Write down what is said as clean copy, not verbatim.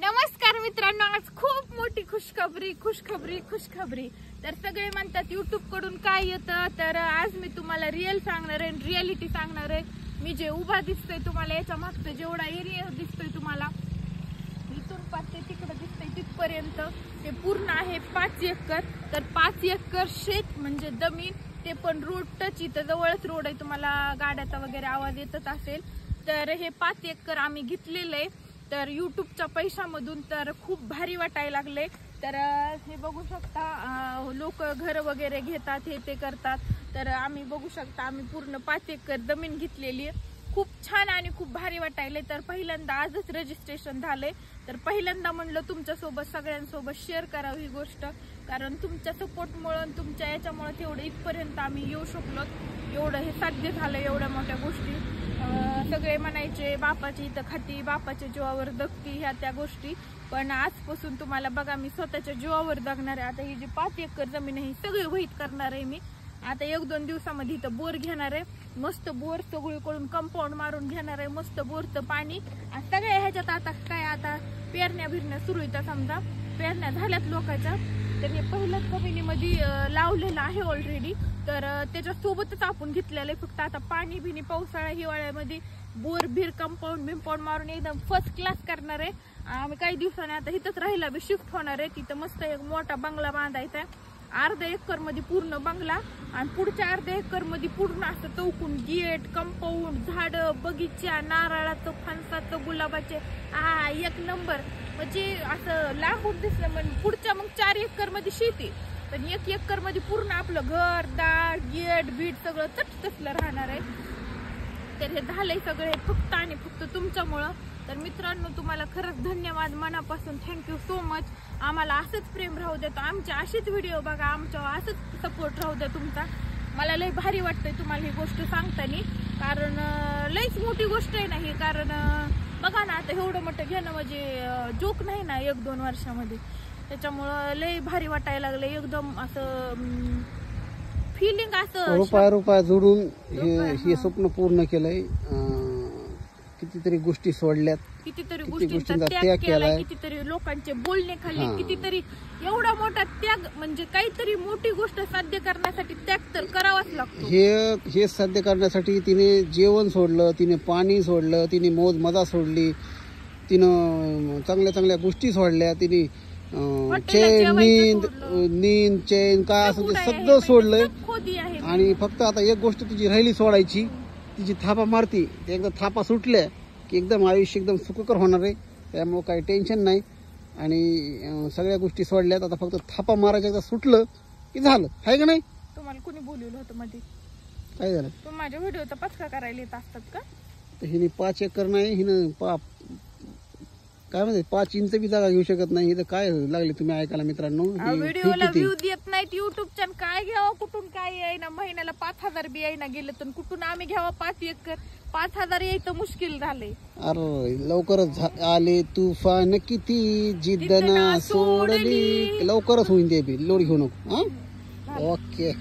नमस्कार मित्रांनो, आज खूप मोठी खुशखबरी तर सगळे म्हणतात YouTube कडून काय येतं, तर आज मी तुम्हाला रिअल सांगणार आहे, रियालिटी सांगणार आहे। मी जे उभा दिसतोय तुम्हाला, याच्या मागचं जेवढा एरिया दिसतोय तुम्हाला, इथून पार ते तिकडे दिसतंय तिथपर्यंत ते पूर्ण आहे 5 एकर। तर 5 एकर शेत म्हणजे जमीन, ते पण रोड टच, इथं जवळच रोड आहे, तुम्हाला गाड्याचा वगैरे आवाज येतच असेल। तर हे 5 एकर आम्ही घेतलेलं आहे तर YouTubeच्या पैशामधून, तर खूप भारी वाटायला लागले। तर हे बघू शकता, लोक घर वगैरे घेतात, हे ते करतात, तर आम्ही बघू शकता आम्ही पूर्ण 5 एकर जमीन घेतलेली आहे। खूप छान आणि खूप भारी वाटायले। तर पहिल्यांदा आजच रजिस्ट्रेशन झाले, तर पहिल्यांदा म्हणलं तुमच्यासोबत सगळ्यांसोबत शेअर करावं ही गोष्ट, कारण तुमच्या सपोर्टमुळे, तुमच्या याच्यामुळे तेवढं इथपर्यंत आम्ही येऊ शकलो, एवढं हे साध्य झालं, एवढ्या मोठ्या गोष्टी। सगळे म्हणायचे बापाची इथं खाती, बापाच्या जीवावर जगती, ह्या त्या गोष्टी, पण आजपासून तुम्हाला बघा मी स्वतःच्या जीवावर जगणार आहे। आता ही जी 5 एकर जमीन आहे ही सगळी वहीत करणार आहे मी। आता 1-2 दिवसामध्ये इथं बोर घेणार आहे, मस्त बोर सगळीकडून कंपाऊंड मारून घेणार आहे, मस्त बोरचं पाणी। आणि सगळ्या ह्याच्यात आता काय, आता पेरण्या भिरण्या सुरू आहेत, समजा पेरण्या झाल्यात लोकांच्या, तर हे पहिल्याच कमिनीमध्ये लावलेलं आहे ऑलरेडी, तर त्याच्यासोबतच आपण घेतलेलं आहे। फक्त आता पाणी बिनी पावसाळा हिवाळ्यामध्ये बोर बीर कंपाऊंड बिंपाऊंड मारून एकदम फर्स्ट क्लास करणार आहे। आम्ही काही दिवसांनी आता इथंच राहायला बी शिफ्ट होणार आहे। तिथं मस्त एक मोठा बंगला बांधायचा आहे, 1/2 एकर मध्ये पूर्ण बंगला, आणि पुढच्या 1/2 एकर मध्ये पूर्ण असं चौकून गेट, कंपाऊंड, झाड, बगीचा, नारळाचं, फणसाचं, गुलाबाचे, एक नंबर। म्हणजे असं लांबून दिसलं, म्हणजे पुढच्या मग 4 एकर मध्ये शेती, पण 1 एकर मध्ये पूर्ण आपलं घर दार गेट बीट सगळं तसलं राहणार आहे। तर हे झालंय सगळं फक्त आणि फक्त तुमच्यामुळं। तर मित्रांनो, तुम्हाला खरंच धन्यवाद मनापासून, थँक्यू सो मच। आम्हाला असंच प्रेम राहू द्या, आमचे असेच व्हिडिओ बघा, आमच्यावर असंच सपोर्ट राहू द्या तुमचा। मला लय भारी वाटतंय तुम्हाला ही गोष्ट सांगताना, कारण लयच मोठी गोष्ट आहे ना ही, कारण बघा ना आता एवढं मोठं घेणं म्हणजे जोक नाही ना 1-2 वर्षामध्ये, त्याच्यामुळं लय भारी वाटायला लागलं, एकदम असं फिलिंग, असं रुपया जोडून हे स्वप्न पूर्ण केलंय। कितीतरी गोष्टी सोडल्यात, कितीतरी गोष्टींचा त्याग केलाय, कितीतरी लोकांचे बोलणे खाल्ले, कितीतरी एवढा मोठा त्याग, म्हणजे काहीतरी मोठी गोष्ट साध्य करण्यासाठी त्याग तर करावाच लागतो। हे साध्य करण्यासाठी तिने जेवण सोडलं, तिने पाणी सोडलं, तिने मोज मजा सोडली, तिनं चांगल्या गोष्टी सोडल्या, तिने नींद चैन काय असं ते सगळं सोडलंय। आणि फक्त आता एक गोष्ट तिची राहिली सोडायची, तिची थापा मारती, ते एकदा थापा सुटल्या की एकदम आयुष्य एकदम सुखकर होणार आहे। त्यामुळे काही टेन्शन नाही, आणि सगळ्या गोष्टी सोडल्यात, आता फक्त थापा मारायचं एकदा सुटलं की झालं, आहे का नाही? तुम्हाला कोणी बोलवलं होतं मध्ये? काय झालं? तुम्ही माझ्या व्हिडिओचा पचका करायला येत असतात का? तर हिने 5 एकर नाही, हिनं काय म्हणते 5 इंच बी जागा घेऊ शकत नाही, तर काय लागले तुम्ही ऐकायला मित्रांनो? व्हिडिओला व्ह्यू देत नाहीत युट्यूबच्या, काय घ्यावं कुठून, काय येईना, महिन्याला 5000 बी येईना गेलं, तर कुठून आम्ही घ्यावा 5 एकर? 5000 यायचं मुश्किल झालंय। अरे लवकरच आले तुफान, किती जिद्द ना सोडली, लवकरच होईन ते बी, लोड घेऊ नको। ओके।